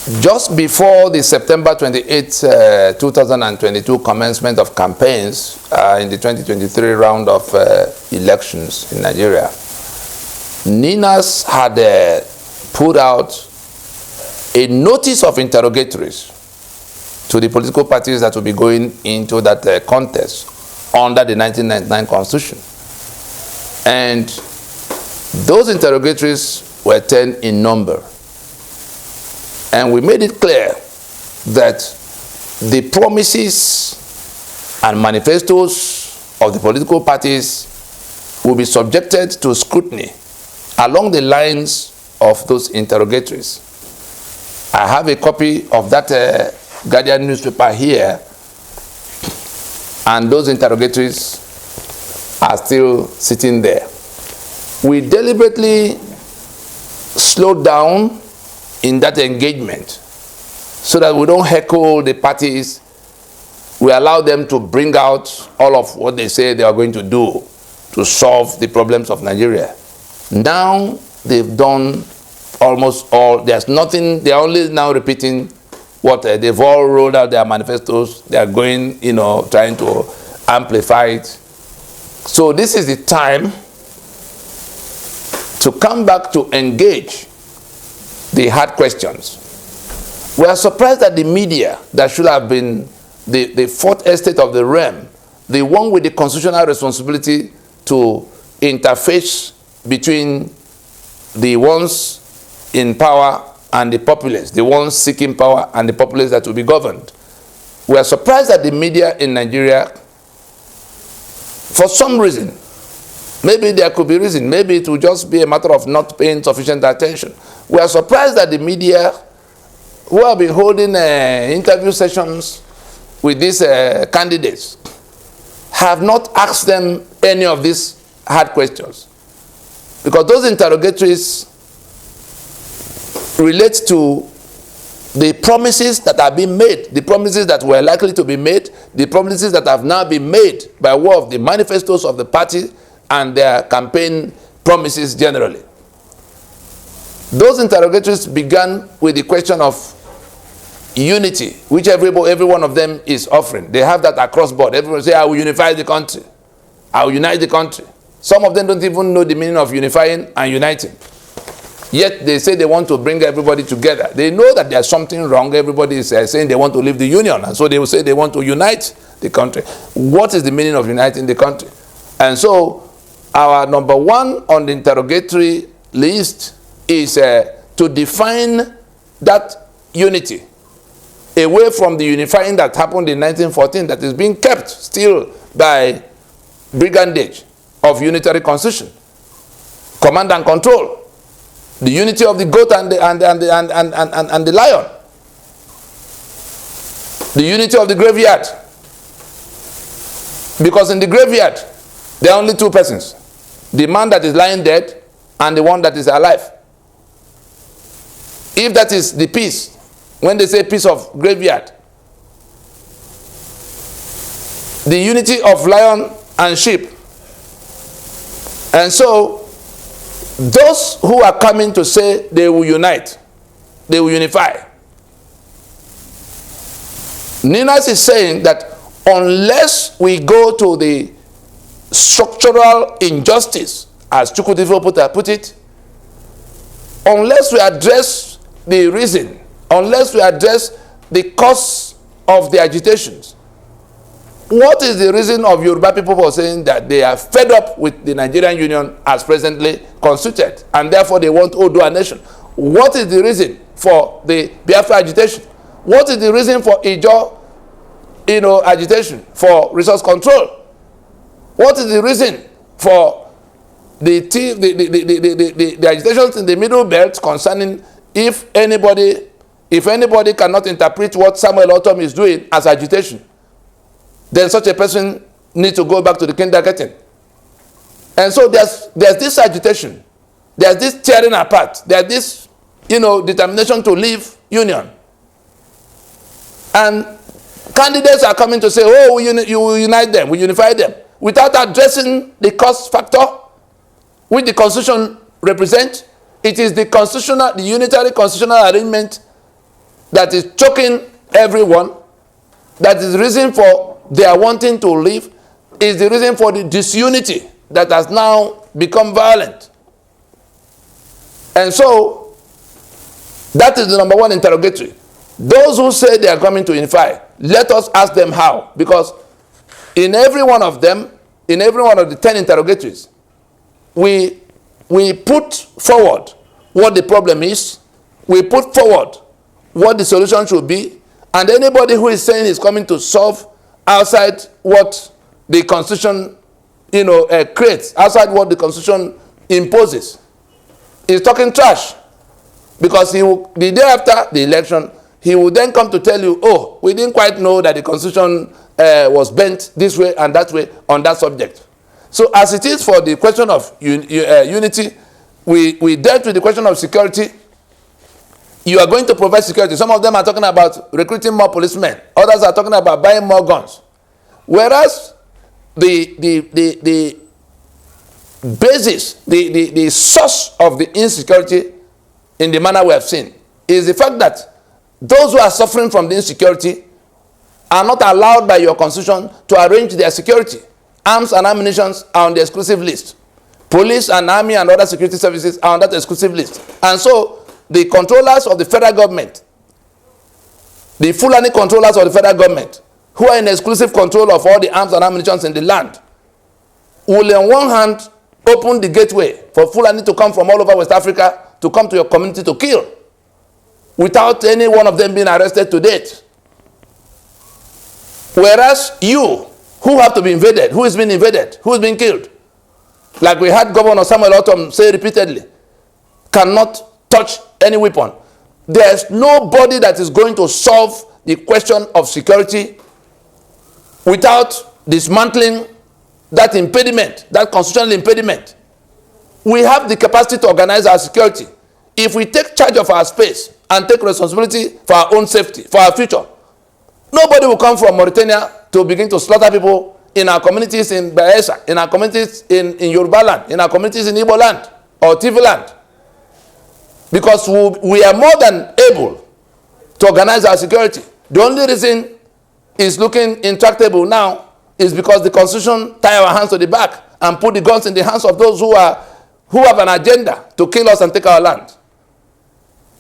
Just before the September 28, 2022 commencement of campaigns in the 2023 round of elections in Nigeria, NINAS had put out a notice of interrogatories to the political parties that will be going into that contest under the 1999 Constitution. And those interrogatories were 10 in number. And we made it clear that the promises and manifestos of the political parties will be subjected to scrutiny along the lines of those interrogatories. I have a copy of that Guardian newspaper here, and those interrogatories are still sitting there. We deliberately slowed down in that engagement so that we don't heckle the parties. We allow them to bring out all of what they say they are going to do to solve the problems of Nigeria. Now they've done almost all. There's nothing. They're only now repeating what they've all rolled out their manifestos. They are going, trying to amplify it. So this is the time to come back to engage the hard questions. We are surprised that the media, that should have been the fourth estate of the realm, the one with the constitutional responsibility to interface between the ones in power and the populace, the ones seeking power and the populace that will be governed. We are surprised that the media in Nigeria, for some reason, maybe there could be reason, maybe it will just be a matter of not paying sufficient attention. We are surprised that the media, who have been holding interview sessions with these candidates, have not asked them any of these hard questions. Because those interrogatories relate to the promises that have been made, the promises that were likely to be made, the promises that have now been made by way of the manifestos of the party and their campaign promises generally. Those interrogatories began with the question of unity, which every one of them is offering. They have that across board. Everyone say, I will unify the country. I will unite the country. Some of them don't even know the meaning of unifying and uniting. Yet they say they want to bring everybody together. They know that there's something wrong. Everybody is saying they want to leave the union. And so they will say they want to unite the country. What is the meaning of uniting the country? And so our number one on the interrogatory list is to define that unity away from the unifying that happened in 1914 that is being kept still by brigandage of unitary constitution, command and control, the unity of the goat and the lion, the unity of the graveyard. Because in the graveyard, there are only two persons, the man that is lying dead and the one that is alive. If that is the peace, when they say peace of graveyard, the unity of lion and sheep. And so, those who are coming to say they will unite, they will unify, NINAS is saying that unless we go to the structural injustice, as Chukwudifo put it, unless we address the reason, unless we address the cause of the agitations. What is the reason of Yoruba people for saying that they are fed up with the Nigerian Union as presently constituted, and therefore they want Odua nation? What is the reason for the Biafra agitation? What is the reason for Ijaw, agitation for resource control? What is the reason for the agitations in the Middle Belt concerning if anybody cannot interpret what Samuel Otom is doing as agitation, then such a person needs to go back to the kindergarten. And so there's this agitation, there's this tearing apart, there's this, determination to leave union. And candidates are coming to say, oh, you will unite them, we unify them, without addressing the cost factor which the Constitution represents. It is the unitary constitutional arrangement that is choking everyone, that is the reason for their wanting to leave, is the reason for the disunity that has now become violent. And so, that is the number one interrogatory. Those who say they are coming to unify, let us ask them how. Because in every one of them, in every one of the 10 interrogatories, we put forward what the problem is, we put forward what the solution should be, and anybody who is saying is coming to solve outside what the Constitution, creates, outside what the Constitution imposes, is talking trash. Because the day after the election, he will then come to tell you, oh, we didn't quite know that the Constitution was bent this way and that way on that subject. So as it is for the question of unity, we dealt with the question of security. You are going to provide security. Some of them are talking about recruiting more policemen. Others are talking about buying more guns. Whereas the basis, the source of the insecurity in the manner we have seen is the fact that those who are suffering from the insecurity are not allowed by your constitution to arrange their security. Arms and ammunition are on the exclusive list. Police and army and other security services are on that exclusive list. And so the controllers of the federal government, the Fulani controllers of the federal government, who are in exclusive control of all the arms and ammunition in the land, will on one hand open the gateway for Fulani to come from all over West Africa to come to your community to kill, without any one of them being arrested to date. Whereas you, who have to be invaded, who is being invaded, who is being killed, like we had Governor Samuel Otom say repeatedly, cannot touch any weapon. There's nobody that is going to solve the question of security without dismantling that impediment, that constitutional impediment. We have the capacity to organize our security. If we take charge of our space and take responsibility for our own safety, for our future, nobody will come from Mauritania to begin to slaughter people in our communities in Bayelsa, in our communities in Yoruba land, in our communities in Igbo land or TV land. Because we are more than able to organize our security. The only reason it's looking intractable now is because the Constitution tie our hands to the back and put the guns in the hands of those who have an agenda to kill us and take our land.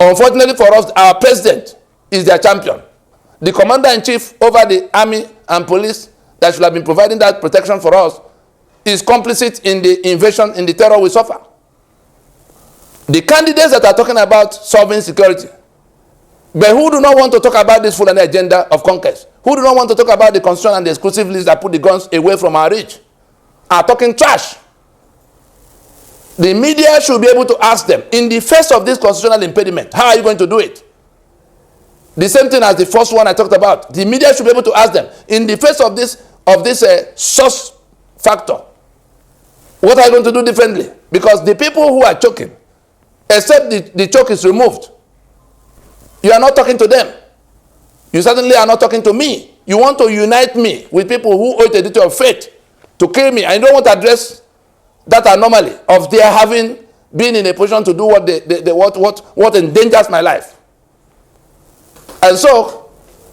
Unfortunately for us, our president is their champion. The commander-in-chief over the army and police that should have been providing that protection for us is complicit in the invasion, in the terror we suffer. The candidates that are talking about solving security, but who do not want to talk about this Fulani agenda of conquest, who do not want to talk about the constitution and the exclusive list that put the guns away from our reach, are talking trash. The media should be able to ask them, in the face of this constitutional impediment, how are you going to do it? The same thing as the first one I talked about. The media should be able to ask them, in the face of this source factor, what are you going to do differently? Because the people who are choking, except the choke is removed, you are not talking to them. You certainly are not talking to me. You want to unite me with people who owe it a duty of faith to kill me. I don't want to address that anomaly of their having been in a position to do what endangers my life. And so,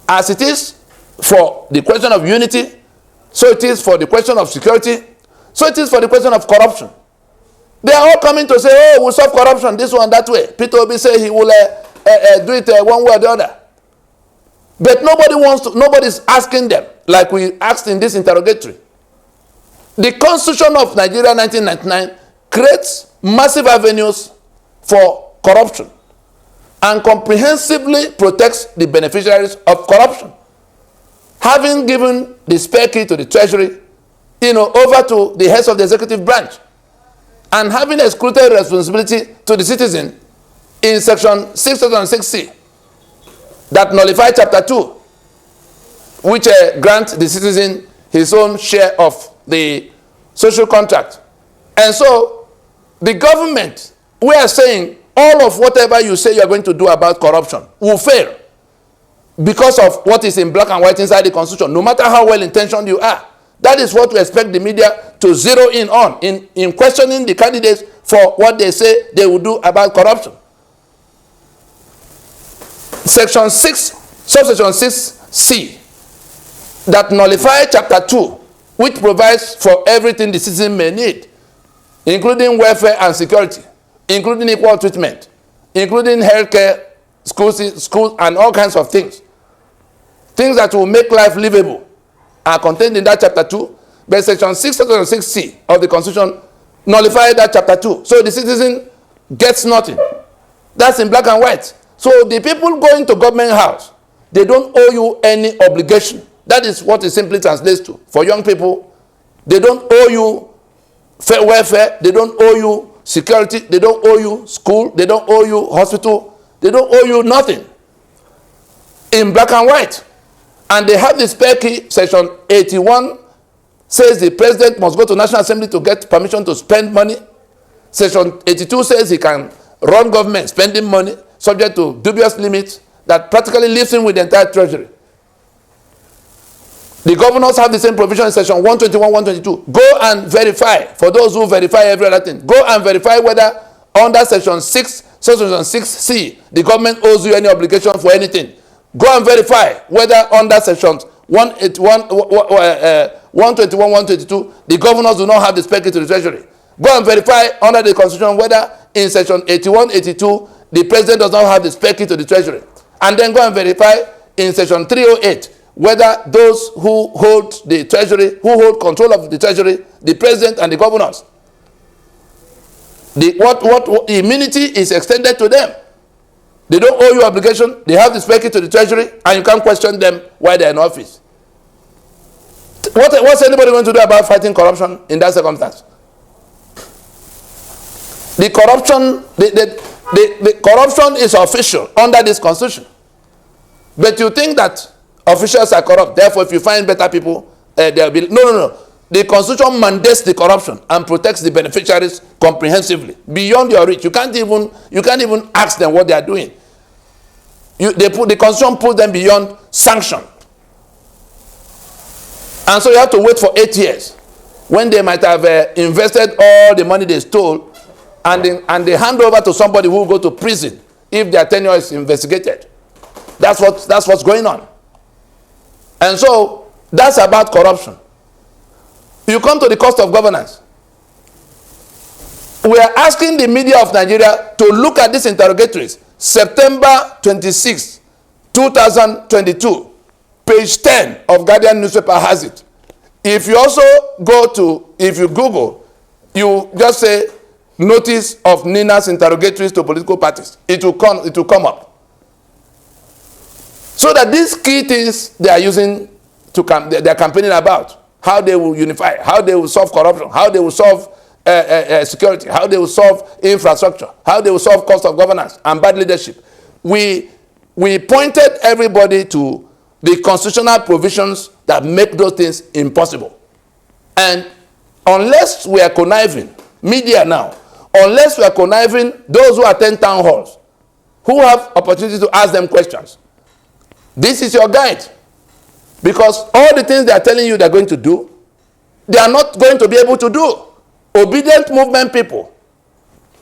as it is for the question of unity, so it is for the question of security, so it is for the question of corruption. They are all coming to say, oh, we'll solve corruption this one, that way. Peter Obi say he will do it one way or the other. But nobody's asking them, like we asked in this interrogatory. The Constitution of Nigeria 1999 creates massive avenues for corruption and comprehensively protects the beneficiaries of corruption. Having given the spare key to the treasury, over to the heads of the executive branch, and having excluded responsibility to the citizen in section 606C that nullifies chapter 2, which grants the citizen his own share of the social contract. And so the government, we are saying all of whatever you say you are going to do about corruption will fail because of what is in black and white inside the Constitution, no matter how well intentioned you are. That is what we expect the media to zero in on in questioning the candidates for what they say they will do about corruption. Section 6, subsection 6C, that nullify chapter 2, which provides for everything the citizen may need, including welfare and security, including equal treatment, including healthcare, schools, and all kinds of things. Things that will make life livable are contained in that chapter 2, but section 6, subsection 6C of the Constitution nullify that chapter 2. So the citizen gets nothing. That's in black and white. So the people going to government house, they don't owe you any obligation. That is what it simply translates to. For young people, they don't owe you welfare, they don't owe you security, they don't owe you school, they don't owe you hospital, they don't owe you nothing. In black and white. And they have the spare key. Section 81 says the president must go to National Assembly to get permission to spend money. Section 82 says he can run government spending money subject to dubious limits that practically leaves him with the entire treasury. The governors have the same provision in section 121, 122. Go and verify, for those who verify every other thing, go and verify whether under section 6, section 6C, the government owes you any obligation for anything. Go and verify whether under sections 181, 121, 122, the governors do not have the spare key to the treasury. Go and verify under the Constitution whether in section 81, 82, the president does not have the spare key to the treasury. And then go and verify in section 308 whether those who hold the treasury, who hold control of the treasury, the president and the governors, what immunity is extended to them. They don't owe you obligation. They have the spare key to the treasury, and you can't question them while they're in office. What's anybody going to do about fighting corruption in that circumstance? The corruption is official under this constitution. But you think that officials are corrupt, therefore if you find better people, they'll be... No. The constitution mandates the corruption and protects the beneficiaries comprehensively, beyond your reach. You can't even ask them what they are doing. The constitution puts them beyond sanction. And so you have to wait for 8 years, when they might have invested all the money they stole, and they hand over to somebody who will go to prison if their tenure is investigated. That's what's going on. And so that's about corruption. You come to the cost of governance. We are asking the media of Nigeria to look at these interrogatories. September 26, 2022, page 10 of Guardian newspaper has it. If you also if you Google, you just say notice of NINAS interrogatories to political parties. It will come up. So that these key things they are using they are campaigning about, how they will unify, how they will solve corruption, how they will solve security, how they will solve infrastructure, how they will solve cost of governance and bad leadership. We pointed everybody to the constitutional provisions that make those things impossible. And unless we are conniving, media now, unless we are conniving those who attend town halls, who have opportunity to ask them questions, this is your guide. Because all the things they are telling you they are going to do, they are not going to be able to do. Obedient movement people,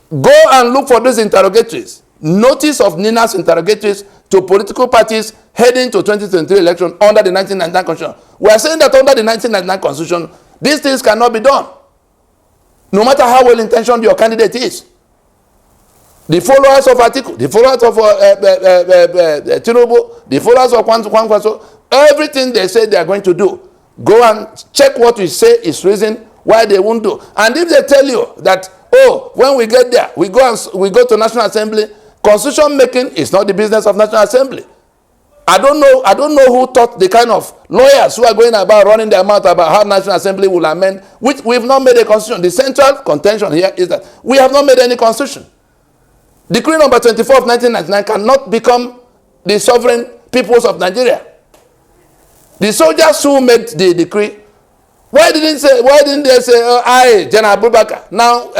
go and look for those interrogatories. Notice of NINAS interrogatories to political parties heading to 2023 election under the 1999 Constitution. We are saying that under the 1999 Constitution, these things cannot be done, no matter how well-intentioned your candidate is. The followers of Atiku, the followers of Tinubu, the followers of Kwankwaso, everything they say they are going to do, go and check what we say is reason why they won't do. And if they tell you that, oh, when we get there, we go to National Assembly, constitution making is not the business of National Assembly. I don't know who taught the kind of lawyers who are going about running their mouth about how National Assembly will amend, which we've not made a constitution. The central contention here is that we have not made any constitution. Decree number 24 of 1999 cannot become the sovereign peoples of Nigeria. The soldiers who made the decree, why didn't they say, I, General Abubakar, now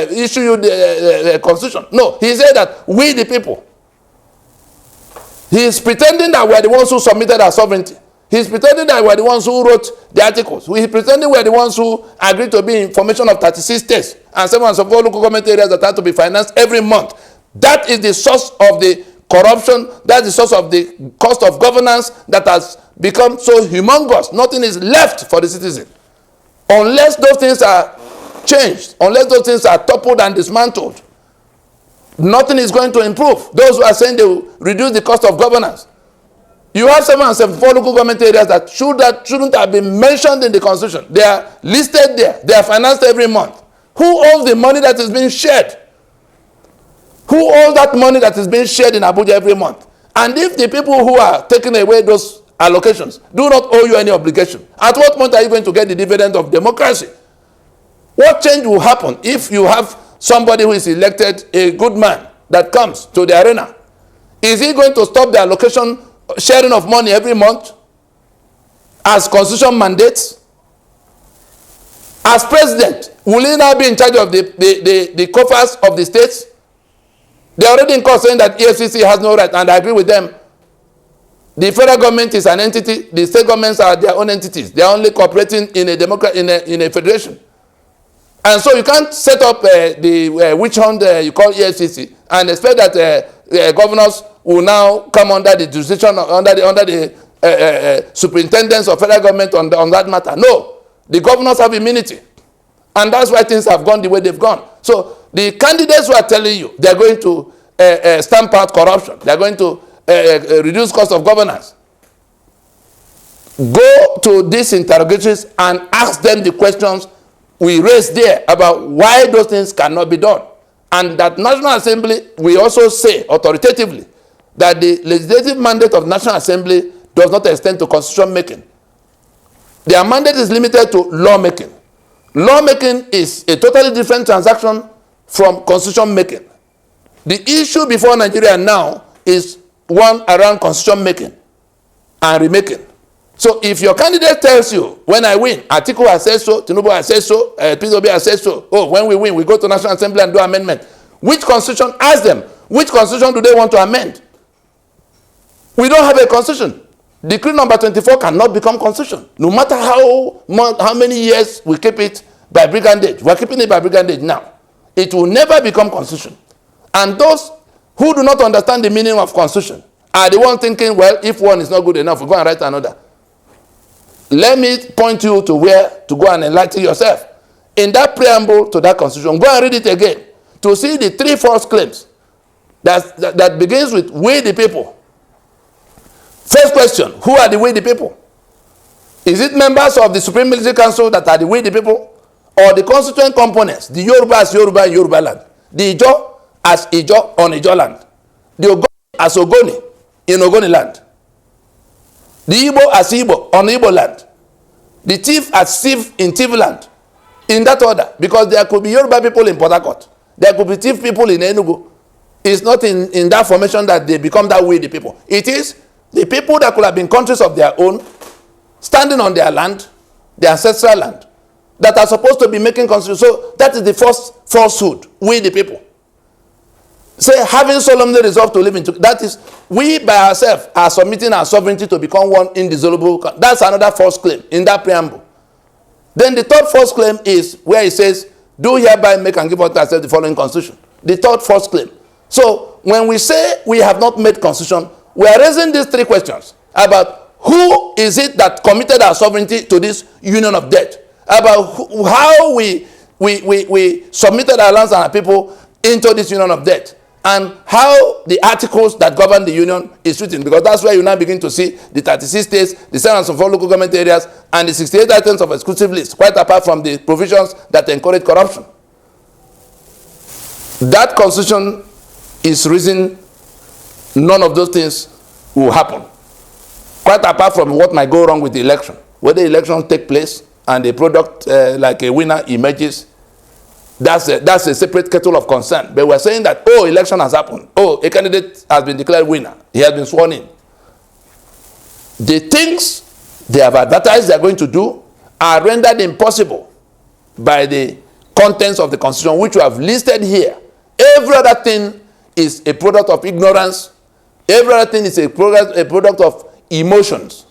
issue you the constitution? No, he said that we the people. He is pretending that we are the ones who submitted our sovereignty. He is pretending that we are the ones who wrote the articles. He is pretending we are the ones who agreed to be in formation of 36 states and 7 and 4 local government areas that have to be financed every month. That is the source of the corruption. That's the source of the cost of governance that has become so humongous. Nothing is left for the citizen. Unless those things are changed, unless those things are toppled and dismantled, nothing is going to improve. Those who are saying they will reduce the cost of governance. You have 774 local government areas that shouldn't have been mentioned in the Constitution. They are listed there. They are financed every month. Who owns the money that is being shared? Who owns that money that is being shared in Abuja every month? And if the people who are taking away those allocations do not owe you any obligation, at what point are you going to get the dividend of democracy? What change will happen if you have somebody who is elected, a good man, that comes to the arena? Is he going to stop the allocation sharing of money every month as constitution mandates? As president, will he now be in charge of the coffers of the states? They are already in court saying that EFCC has no right, and I agree with them. The federal government is an entity. The state governments are their own entities. They are only cooperating in a federation. And so you can't set up the witch hunt you call EFCC and expect that governors will now come under the jurisdiction, under the superintendence of federal government on that matter. No, the governors have immunity. And that's why things have gone the way they've gone. So the candidates who are telling you they're going to stamp out corruption, they're going to reduce cost of governance, go to these interrogatories and ask them the questions we raised there about why those things cannot be done. And that National Assembly, we also say authoritatively that the legislative mandate of National Assembly does not extend to constitution making. Their mandate is limited to lawmaking. Lawmaking is a totally different transaction from constitution making. The issue before Nigeria now is one around constitution making and remaking. So if your candidate tells you, when I win, Atiku has said so, Tinubu has said so, PDP has said so, oh, when we win, we go to National Assembly and do amendment. Which constitution? Ask them, which constitution do they want to amend? We don't have a constitution. Decree number 24 cannot become constitution. No matter how many years we keep it by brigandage. We're keeping it by brigandage now. It will never become constitution. And those who do not understand the meaning of constitution are the ones thinking, well, if one is not good enough, we go and write another. Let me point you to where to go and enlighten yourself. In that preamble to that constitution, go and read it again to see the three false claims that begins with we the people. First question, who are the we the people? Is it members of the Supreme Military Council that are the we the people? Or the constituent components, the Yoruba as Yoruba in Yoruba land, the Ijo as Ijo on Ijo land, the Ogoni as Ogoni in Ogoni land, the Igbo as Igbo on Igbo land, the Tiv as Tiv in Tiv land, in that order. Because there could be Yoruba people in Port Harcourt, there could be Tiv people in Enugu. It's not in that formation that they become that way the people. It is the people that could have been countries of their own, standing on their land, their ancestral land, that are supposed to be making constitution. So that is the first falsehood, we the people. Say, having solemnly resolved to live in, that is, we by ourselves are submitting our sovereignty to become one indissoluble. That's another false claim in that preamble. Then the third false claim is where it says, do hereby make and give unto ourselves the following constitution. The third false claim. So when we say we have not made constitution, we are raising these three questions about who is it that committed our sovereignty to this union of debt, about how we submitted our lands and our people into this union of debt, and how the articles that govern the union is written, because that's where you now begin to see the 36 states, the 704 local government areas, and the 68 items of exclusive list, quite apart from the provisions that encourage corruption. That constitution is reason none of those things will happen, quite apart from what might go wrong with the election. Whether elections take place and a product like a winner emerges, that's a separate kettle of concern. But we're saying that, oh, election has happened. Oh, a candidate has been declared winner. He has been sworn in. The things they have advertised they're going to do are rendered impossible by the contents of the constitution, which we have listed here. Every other thing is a product of ignorance. Every other thing is a product of emotions.